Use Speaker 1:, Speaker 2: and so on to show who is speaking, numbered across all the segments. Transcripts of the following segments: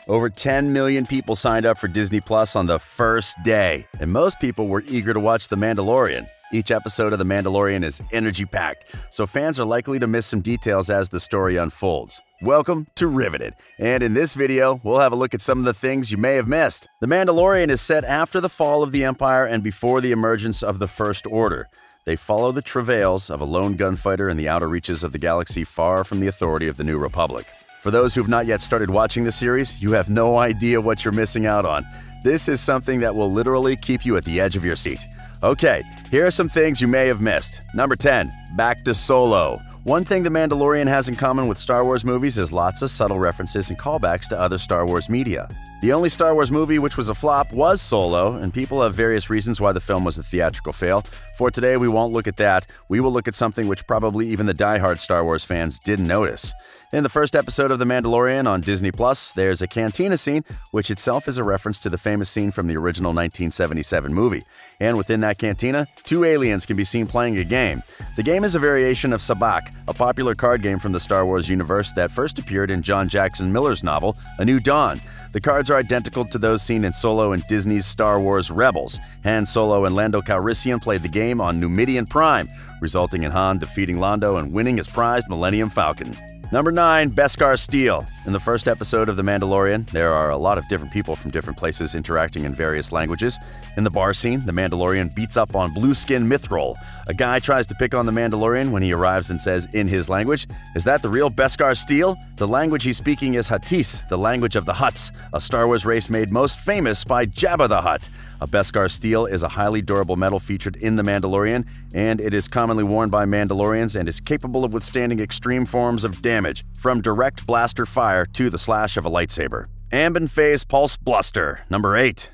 Speaker 1: Over 10 million people signed up for Disney Plus on the first day, and most people were eager to watch The Mandalorian. Each episode of The Mandalorian is energy-packed, so fans are likely to miss some details as the story unfolds. Welcome to Riveted, and in this video, we'll have a look at some of the things you may have missed. The Mandalorian is set after the fall of the Empire and before the emergence of the First Order. They follow the travails of a lone gunfighter in the outer reaches of the galaxy far from the authority of the New Republic. For those who've not yet started watching the series, you have no idea what you're missing out on. This is something that will literally keep you at the edge of your seat. Okay, here are some things you may have missed. Number 10, back to Solo. One thing The Mandalorian has in common with Star Wars movies is lots of subtle references and callbacks to other Star Wars media. The only Star Wars movie which was a flop was Solo, and people have various reasons why the film was a theatrical fail. For today, we won't look at that. We will look at something which probably even the die-hard Star Wars fans didn't notice. In the first episode of The Mandalorian on Disney Plus, there's a cantina scene, which itself is a reference to the famous scene from the original 1977 movie. And within that cantina, two aliens can be seen playing a game. The game is a variation of Sabacc, a popular card game from the Star Wars universe that first appeared in John Jackson Miller's novel, A New Dawn. The cards are identical to those seen in Solo and Disney's Star Wars Rebels. Han Solo and Lando Calrissian played the game on Numidian Prime, resulting in Han defeating Lando and winning his prized Millennium Falcon. Number 9, Beskar Steel. In the first episode of The Mandalorian, there are a lot of different people from different places interacting in various languages. In the bar scene, the Mandalorian beats up on Blueskin Mithril. A guy tries to pick on the Mandalorian when he arrives and says in his language, "Is that the real Beskar Steel?" The language he's speaking is Huttese, the language of the Hutts, a Star Wars race made most famous by Jabba the Hutt. A Beskar Steel is a highly durable metal featured in The Mandalorian, and it is commonly worn by Mandalorians and is capable of withstanding extreme forms of damage, from direct blaster fire to the slash of a lightsaber. Ambon Phase Pulse Bluster, number 8.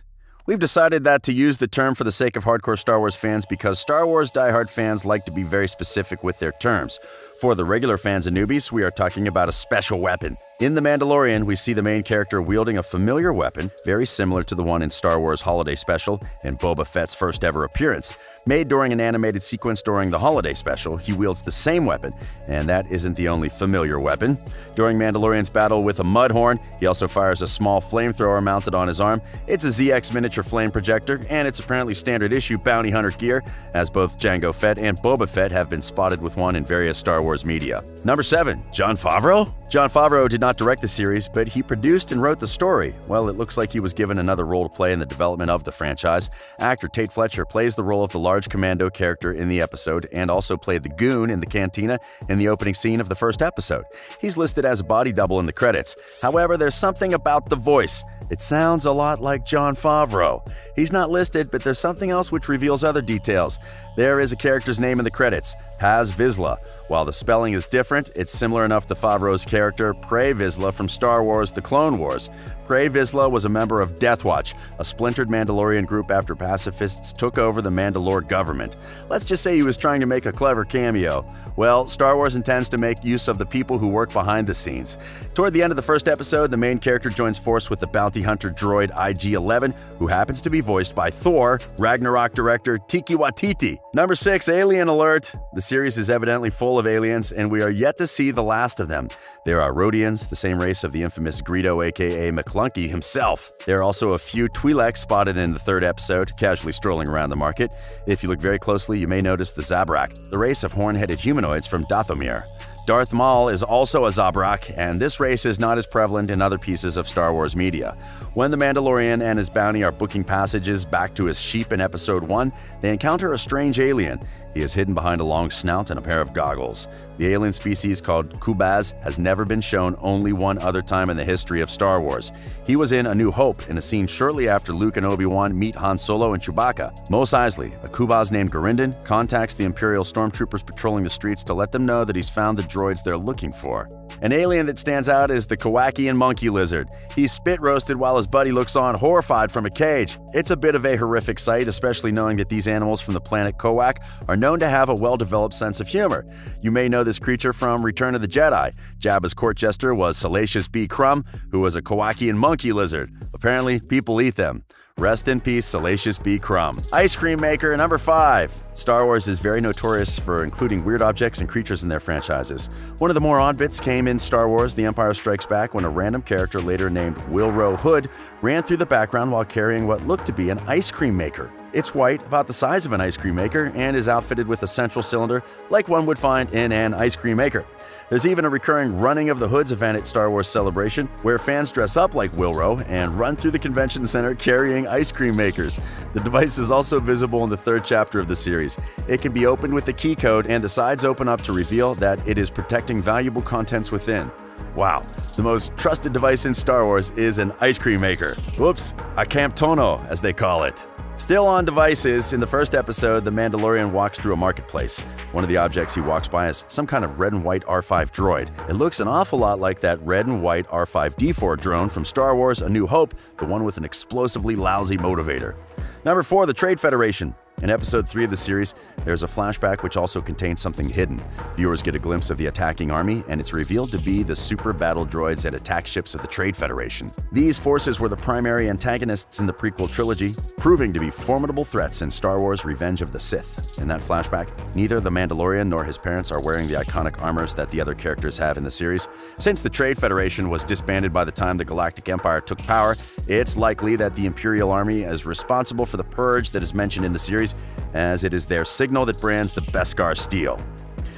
Speaker 1: We've decided that to use the term for the sake of hardcore Star Wars fans because Star Wars diehard fans like to be very specific with their terms. For the regular fans and newbies, we are talking about a special weapon. In The Mandalorian, we see the main character wielding a familiar weapon, very similar to the one in Star Wars Holiday Special and Boba Fett's first ever appearance. Made during an animated sequence during the Holiday Special, he wields the same weapon, and that isn't the only familiar weapon. During Mandalorian's battle with a Mudhorn, he also fires a small flamethrower mounted on his arm. It's a ZX miniature flame projector, and it's apparently standard issue bounty hunter gear, as both Jango Fett and Boba Fett have been spotted with one in various Star Wars media. Number 7, Jon Favreau? Jon Favreau did not direct the series, but he produced and wrote the story. Well, it looks like he was given another role to play in the development of the franchise. Actor Tate Fletcher plays the role of the large commando character in the episode and also played the goon in the cantina in the opening scene of the first episode. He's listed as a body double in the credits. However, there's something about the voice. It sounds a lot like Jon Favreau. He's not listed, but there's something else which reveals other details. There is a character's name in the credits, Paz Vizsla. While the spelling is different, it's similar enough to Favreau's character Pre Vizsla from Star Wars The Clone Wars. Pre Vizsla was a member of Death Watch, a splintered Mandalorian group after pacifists took over the Mandalore government. Let's just say he was trying to make a clever cameo. Well, Star Wars intends to make use of the people who work behind the scenes. Toward the end of the first episode, the main character joins force with the bounty hunter droid IG-11, who happens to be voiced by Thor, Ragnarok director Taika Waititi. Number 6, Alien Alert. The series is evidently full of aliens, and we are yet to see the last of them. There are Rhodians, the same race of the infamous Greedo aka McClunky himself. There are also a few Twi'leks spotted in the third episode, casually strolling around the market. If you look very closely, you may notice the Zabrak, the race of horn-headed humanoids from Dathomir. Darth Maul is also a Zabrak, and this race is not as prevalent in other pieces of Star Wars media. When the Mandalorian and his bounty are booking passages back to his sheep in Episode 1, they encounter a strange alien. He is hidden behind a long snout and a pair of goggles. The alien species, called Kubaz, has never been shown only one other time in the history of Star Wars. He was in A New Hope in a scene shortly after Luke and Obi-Wan meet Han Solo and Chewbacca. Mos Eisley, a Kubaz named Gurinden, contacts the Imperial stormtroopers patrolling the streets to let them know that he's found the droids they're looking for. An alien that stands out is the Kowakian monkey lizard. He's spit-roasted while his buddy looks on horrified from a cage. It's a bit of a horrific sight, especially knowing that these animals from the planet Kowak are known to have a well-developed sense of humor. You may know this creature from Return of the Jedi. Jabba's court jester was Salacious B. Crumb, who was a Kowakian monkey lizard. Apparently, people eat them. Rest in peace, Salacious B. Crumb. Ice Cream Maker, number 5. Star Wars is very notorious for including weird objects and creatures in their franchises. One of the more odd bits came in Star Wars The Empire Strikes Back when a random character later named Wilro Hood ran through the background while carrying what looked to be an ice cream maker. It's white, about the size of an ice cream maker, and is outfitted with a central cylinder like one would find in an ice cream maker. There's even a recurring Running of the Hoods event at Star Wars Celebration, where fans dress up like Wilro and run through the convention center carrying ice cream makers. The device is also visible in the 3rd chapter of the series. It can be opened with a key code, and the sides open up to reveal that it is protecting valuable contents within. Wow, the most trusted device in Star Wars is an ice cream maker. Whoops, a Camptono, as they call it. Still on devices, in the first episode, the Mandalorian walks through a marketplace. One of the objects he walks by is some kind of red and white R5 droid. It looks an awful lot like that red and white R5-D4 drone from Star Wars A New Hope, the one with an explosively lousy motivator. Number 4, the Trade Federation. In Episode 3 of the series, there's a flashback which also contains something hidden. Viewers get a glimpse of the attacking army, and it's revealed to be the super battle droids and attack ships of the Trade Federation. These forces were the primary antagonists in the prequel trilogy, proving to be formidable threats in Star Wars Revenge of the Sith. In that flashback, neither the Mandalorian nor his parents are wearing the iconic armors that the other characters have in the series. Since the Trade Federation was disbanded by the time the Galactic Empire took power, it's likely that the Imperial Army is responsible for the purge that is mentioned in the series, as it is their signal that brands the Beskar steel.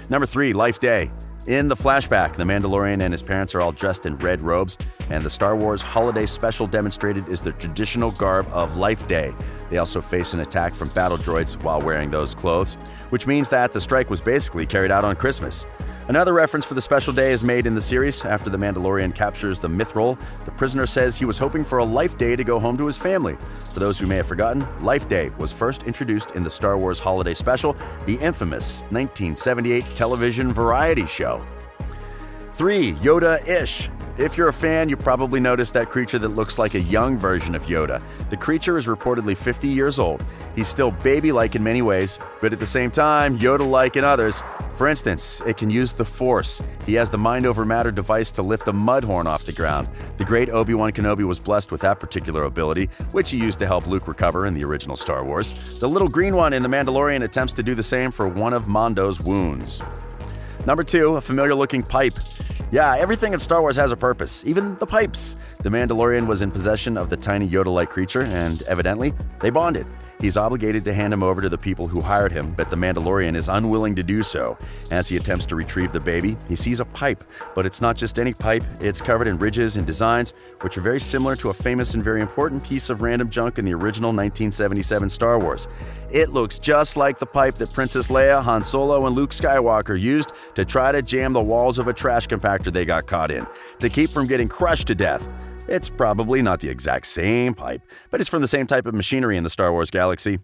Speaker 1: Number 3, Life Day. In the flashback, the Mandalorian and his parents are all dressed in red robes, and the Star Wars Holiday Special demonstrated is the traditional garb of Life Day. They also face an attack from battle droids while wearing those clothes, which means that the strike was basically carried out on Christmas. Another reference for the special day is made in the series. After the Mandalorian captures the Mithril, the prisoner says he was hoping for a Life Day to go home to his family. For those who may have forgotten, Life Day was first introduced in the Star Wars Holiday Special, the infamous 1978 television variety show. 3. Yoda-ish. If you're a fan, you probably noticed that creature that looks like a young version of Yoda. The creature is reportedly 50 years old. He's still baby-like in many ways, but at the same time, Yoda-like in others. For instance, it can use the Force. He has the Mind Over Matter device to lift the Mudhorn off the ground. The great Obi-Wan Kenobi was blessed with that particular ability, which he used to help Luke recover in the original Star Wars. The little green one in The Mandalorian attempts to do the same for one of Mondo's wounds. Number 2, a familiar-looking pipe. Yeah, everything in Star Wars has a purpose, even the pipes. The Mandalorian was in possession of the tiny Yoda-like creature, and evidently, they bonded. He's obligated to hand him over to the people who hired him, but the Mandalorian is unwilling to do so. As he attempts to retrieve the baby, he sees a pipe, but it's not just any pipe. It's covered in ridges and designs, which are very similar to a famous and very important piece of random junk in the original 1977 Star Wars. It looks just like the pipe that Princess Leia, Han Solo, and Luke Skywalker used to try to jam the walls of a trash compactor they got caught in, to keep from getting crushed to death. It's probably not the exact same pipe, but it's from the same type of machinery in the Star Wars galaxy.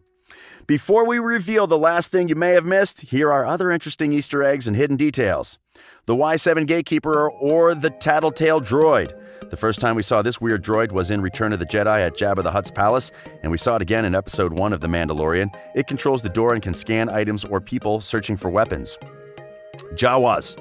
Speaker 1: Before we reveal the last thing you may have missed, here are other interesting Easter eggs and hidden details. The Y7 Gatekeeper or the Tattletale Droid. The first time we saw this weird droid was in Return of the Jedi at Jabba the Hutt's palace, and we saw it again in Episode 1 of The Mandalorian. It controls the door and can scan items or people searching for weapons. Jawas.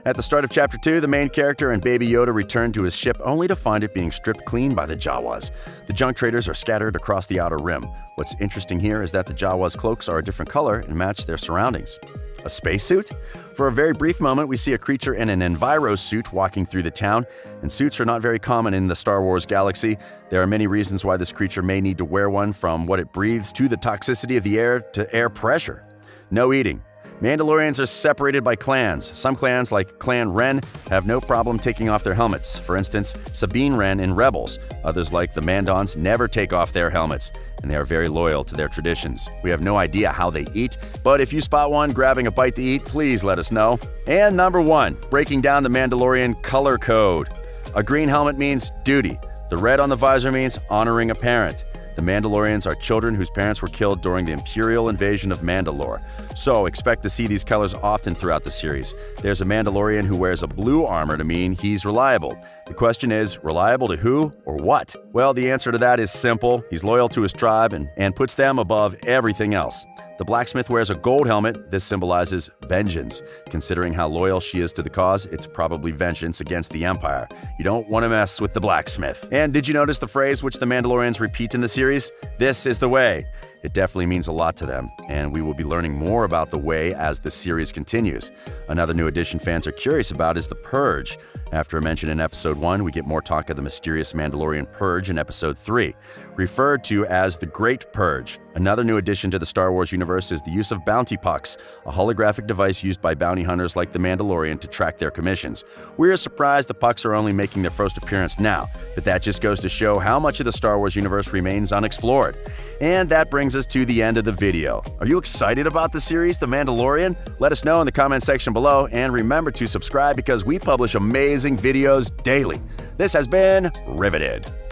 Speaker 1: At the start of Chapter 2, the main character and Baby Yoda return to his ship only to find it being stripped clean by the Jawas. The junk traders are scattered across the outer rim. What's interesting here is that the Jawas' cloaks are a different color and match their surroundings. A spacesuit? For a very brief moment, we see a creature in an Enviro suit walking through the town, and suits are not very common in the Star Wars galaxy. There are many reasons why this creature may need to wear one, from what it breathes to the toxicity of the air to air pressure. No eating. Mandalorians are separated by clans. Some clans, like Clan Wren, have no problem taking off their helmets. For instance, Sabine Wren in Rebels. Others, like the Mandons, never take off their helmets, and they are very loyal to their traditions. We have no idea how they eat, but if you spot one grabbing a bite to eat, please let us know. And number 1, breaking down the Mandalorian color code. A green helmet means duty. The red on the visor means honoring a parent. The Mandalorians are children whose parents were killed during the Imperial invasion of Mandalore, so expect to see these colors often throughout the series. There's a Mandalorian who wears a blue armor to mean he's reliable. The question is, reliable to who or what? Well, the answer to that is simple. He's loyal to his tribe and puts them above everything else. The blacksmith wears a gold helmet. This symbolizes vengeance. Considering how loyal she is to the cause, it's probably vengeance against the Empire. You don't want to mess with the blacksmith. And did you notice the phrase which the Mandalorians repeat in the series? This is the way. It definitely means a lot to them, and we will be learning more about the way as the series continues. Another new addition fans are curious about is the Purge. After a mention in Episode 1, we get more talk of the mysterious Mandalorian Purge in Episode 3, referred to as the Great Purge. Another new addition to the Star Wars universe is the use of bounty pucks, a holographic device used by bounty hunters like the Mandalorian to track their commissions. We are surprised the pucks are only making their first appearance now, but that just goes to show how much of the Star Wars universe remains unexplored. And that brings us to the end of the video. Are you excited about the series, The Mandalorian? Let us know in the comment section below, and remember to subscribe because we publish amazing videos daily. This has been Riveted.